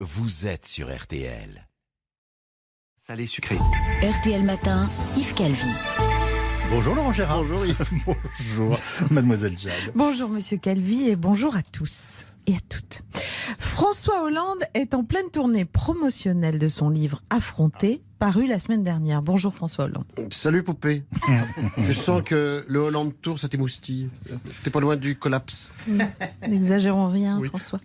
vous êtes sur RTL. Salé sucré. RTL Matin, Yves Calvi. Bonjour Laurent Gérard. Bonjour Yves. Bonjour Mademoiselle Jade. Bonjour Monsieur Calvi et bonjour à tous et à toutes. François Hollande est en pleine tournée promotionnelle de son livre Affronter, paru la semaine dernière. Bonjour François Hollande. Salut poupée. Je sens que le Hollande Tour, ça t'émoustille. T'es pas loin du collapse. N'exagérons rien, Oui. François.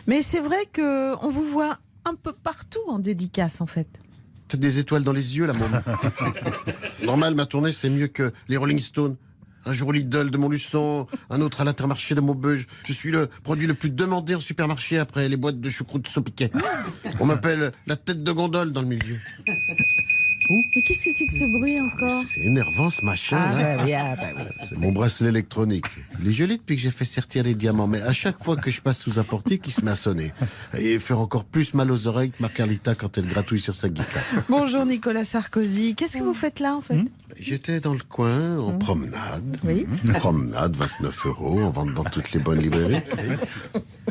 Mais c'est vrai qu'on vous voit un peu partout en dédicace en fait. T'as des étoiles dans les yeux, la môme. Normal, ma tournée, c'est mieux que les Rolling Stones. Un jour l'idole de Montluçon, un autre à l'Intermarché de Maubeuge. Je suis le produit le plus demandé en supermarché après les boîtes de choucroute saupiquet. On m'appelle la tête de gondole dans le milieu. Mais qu'est-ce que c'est que ce bruit encore? C'est énervant ce machin là. bah oui. C'est mon bracelet électronique. Il est joli depuis que j'ai fait sortir les diamants, mais à chaque fois que je passe sous un portique, il se met à sonner. Et faire encore plus mal aux oreilles que ma Carlita quand elle gratouille sur sa guitare. Bonjour Nicolas Sarkozy. Qu'est-ce que vous faites là en fait? J'étais dans le coin, en promenade. Oui. Promenade, 29 €, en vente dans toutes les bonnes librairies.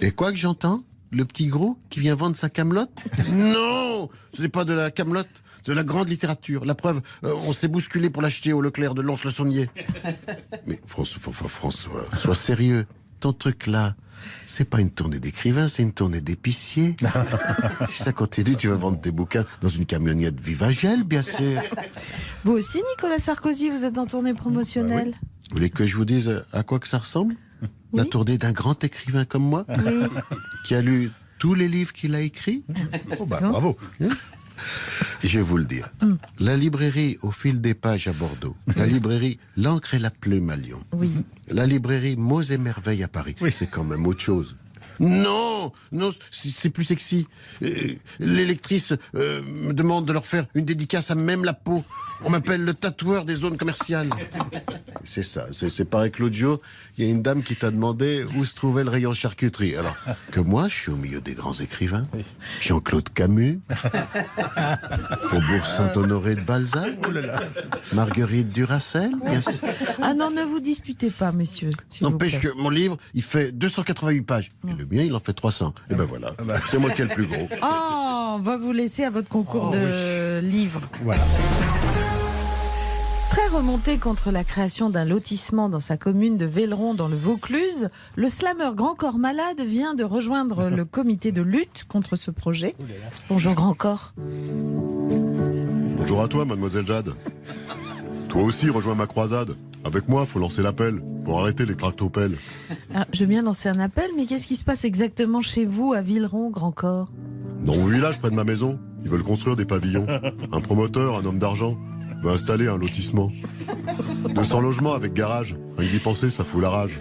Et quoi que j'entends? Le petit gros qui vient vendre sa camelote? Non! Ce n'est pas de la camelote, de la grande littérature. La preuve, on s'est bousculé pour l'acheter au Leclerc de Lons-le-Saunier. Mais François, sois sérieux. Ton truc là, c'est pas une tournée d'écrivains, c'est une tournée d'épicier. Si ça continue, tu vas vendre tes bouquins dans une camionnette Vivagel, bien sûr. Vous aussi Nicolas Sarkozy, vous êtes en tournée promotionnelle? Vous voulez que je vous dise à quoi que ça ressemble? La Oui. tournée d'un grand écrivain comme moi, Oui. qui a lu tous les livres qu'il a écrits. Bravo. Je vais vous le dire. La librairie Au fil des pages à Bordeaux. La librairie L'encre et la plume à Lyon. Oui. La librairie Mots et merveilles à Paris. Oui. C'est quand même autre chose. Non, c'est plus sexy. Les lectrices me demandent de leur faire une dédicace à même la peau. On m'appelle le tatoueur des zones commerciales. C'est ça, c'est pareil que l'autre jour, il y a une dame qui t'a demandé où se trouvait le rayon charcuterie. Alors que moi, je suis au milieu des grands écrivains. Jean-Claude Camus, Faubourg Saint-Honoré de Balzac, Marguerite Duracell, bien sûr. Ah non, ne vous disputez pas, messieurs. s'il vous N'empêche plaît. que mon livre, il fait 288 pages. Et le mien, il en fait 300. Et ben voilà, c'est moi qui ai le plus gros. Oh, on va vous laisser à votre concours de livres. Voilà. Très remonté contre la création d'un lotissement dans sa commune de Velleron dans le Vaucluse, le slameur Grand Corps Malade vient de rejoindre le comité de lutte contre ce projet. Bonjour Grand Corps. Bonjour à toi, mademoiselle Jade. Toi aussi, rejoins ma croisade. Avec moi, faut lancer l'appel pour arrêter les tractopelles. Ah, je veux bien lancer un appel, mais qu'est-ce qui se passe exactement chez vous à Velleron, Grand Corps? Dans mon village, près de ma maison, ils veulent construire des pavillons. Un promoteur, un homme d'argent, veut installer un lotissement. 200 logements avec garage. Rien d'y penser, ça fout la rage.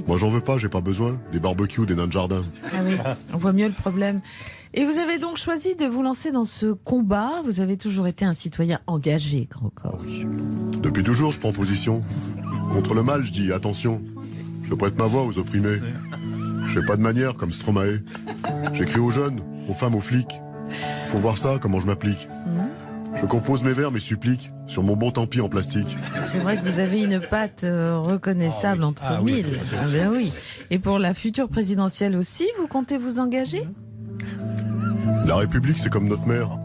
Moi, j'en veux pas, j'ai pas besoin. Des barbecues, des nains de jardin. Ah oui, on voit mieux le problème. Et vous avez donc choisi de vous lancer dans ce combat. Vous avez toujours été un citoyen engagé, Grand Corps. Depuis toujours, je prends position. Contre le mal, je dis attention. Je prête ma voix aux opprimés. Je fais pas de manière comme Stromae. J'écris aux jeunes, aux femmes, aux flics. Faut voir ça, comment je m'applique. Je compose mes vers, mes suppliques, sur mon bon tant-pis en plastique. C'est vrai que vous avez une patte reconnaissable entre mille. Ah ben oui. Et pour la future présidentielle aussi, vous comptez vous engager? La République, c'est comme notre mère.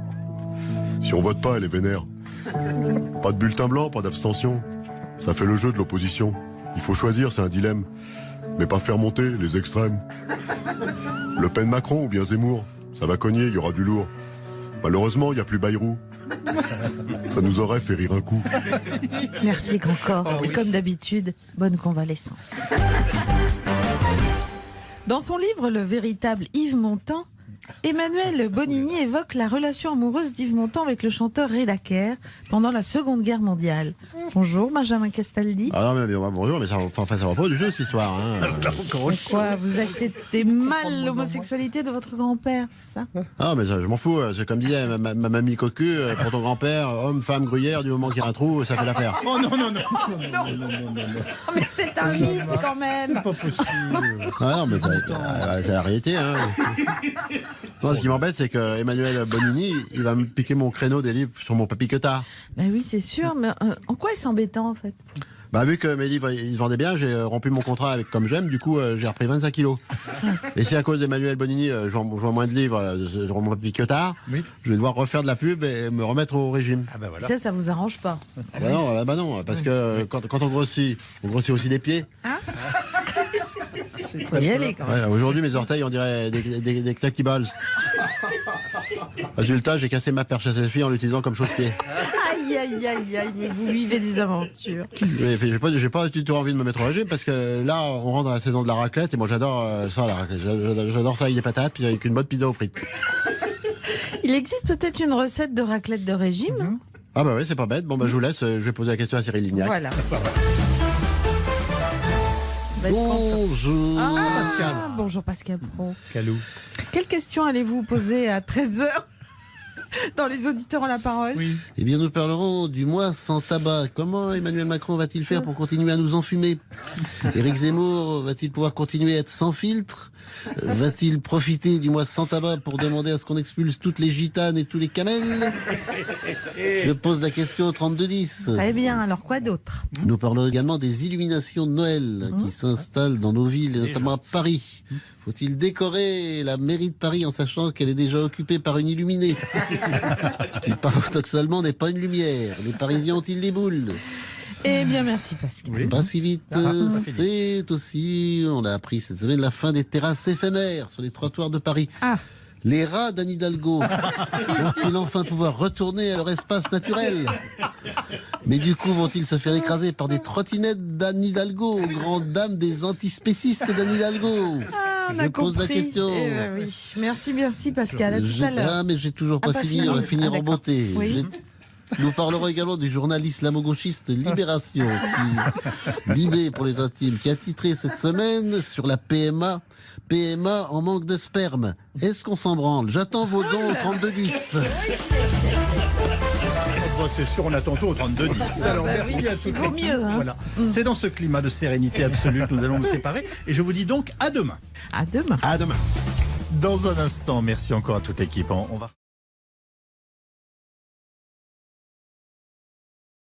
Si on vote pas, elle est vénère. Pas de bulletin blanc, pas d'abstention. Ça fait le jeu de l'opposition. Il faut choisir, c'est un dilemme. Mais pas faire monter les extrêmes. Le Pen Macron ou bien Zemmour, ça va cogner, il y aura du lourd. Malheureusement, il n'y a plus Bayrou. Ça nous aurait fait rire un coup. Merci Grand Corps. Et comme d'habitude, bonne convalescence. Dans son livre Le véritable Yves Montand, Emmanuel Bonini évoque la relation amoureuse d'Yves Montand avec le chanteur Reda Kerr pendant la Seconde Guerre mondiale. Bonjour Benjamin Castaldi. Ah non, mais bonjour, mais ça va pas du tout cette histoire. Hein. Pourquoi vous acceptez mal l'homosexualité de votre grand-père, c'est ça? Ah, mais ça, je m'en fous. C'est comme disait ma mamie cocu, pour ton grand-père, homme, femme, gruyère, du moment qu'il y a un trou, ça fait l'affaire. Oh non. Oh, mais c'est un mythe quand même. Pas possible. Ah non, mais c'est la réalité. Hein. Non, ce qui m'embête, c'est que Emmanuel Bonini, il va me piquer mon créneau des livres sur mon papy Quetard. Ben oui, c'est sûr, mais en quoi est-ce embêtant en fait? Bah, vu que mes livres, ils se vendaient bien, j'ai rompu mon contrat avec Comme J'aime, du coup, j'ai repris 25 kilos. Et si à cause d'Emmanuel Bonini, je vends moins de livres, je vends moins de piquetard, Oui. je vais devoir refaire de la pub et me remettre au régime. Ah bah voilà. Ça vous arrange pas. Bah non, parce que quand on grossit aussi des pieds. Faut y aller quand même. Ouais, aujourd'hui, mes orteils, on dirait des tactiballs. Résultat, j'ai cassé ma perche à selfie en l'utilisant comme chausse-pied. Aïe, mais vous vivez des aventures. J'ai pas du tout envie de me mettre au régime parce que là, on rentre dans la saison de la raclette et moi j'adore ça, la raclette. J'adore ça avec des patates puis avec une bonne pizza aux frites. Il existe peut-être une recette de raclette de régime. Ah bah oui, c'est pas bête. Bon bah je vous laisse, je vais poser la question à Cyril Lignac. Voilà. Va être content. Bonjour. Pascal. Bonjour Pascal Pro. Calou. Quelle question allez-vous poser à 13h dans Les Auditeurs ont la parole? Oui. Eh bien, nous parlerons du mois sans tabac. Comment Emmanuel Macron va-t-il faire pour continuer à nous enfumer? Éric Zemmour va-t-il pouvoir continuer à être sans filtre? Va-t-il profiter du mois sans tabac pour demander à ce qu'on expulse toutes les gitanes et tous les camels? Je pose la question au 3210. Très bien, alors quoi d'autre? Nous parlons également des illuminations de Noël qui s'installent dans nos villes, et notamment à Paris. Faut-il décorer la mairie de Paris en sachant qu'elle est déjà occupée par une illuminée qui paradoxalement n'est pas une lumière? Les Parisiens ont-ils des boules? Eh bien, merci Pascal. Oui. Pas si vite. pas fini. C'est aussi, on l'a appris cette semaine, la fin des terrasses éphémères sur les trottoirs de Paris. Ah. Les rats d'Anne Hidalgo vont-ils enfin pouvoir retourner à leur espace naturel? Mais du coup, vont-ils se faire écraser par des trottinettes d'Anne Hidalgo, grande dame des antispécistes d'Anne Hidalgo? On a Je pose la compris. question. Eh ben oui. Merci Pascal, à tout à l'heure. Ah, mais j'ai toujours pas pas fini, fini. on va finir Ah, en beauté. Oui. Nous parlerons également du journal islamo-gauchiste Libération, Libé pour les intimes, qui a titré cette semaine sur la PMA en manque de sperme. Est-ce qu'on s'en branle? J'attends vos dons au 3210. C'est sûr, on attend tout au 3210. Alors bah merci oui, à il toutes. vaut mieux, hein. Voilà. C'est dans ce climat de sérénité absolue que nous allons nous séparer. Et je vous dis donc à demain. À demain. À demain. Dans un instant, merci encore à toute l'équipe. On va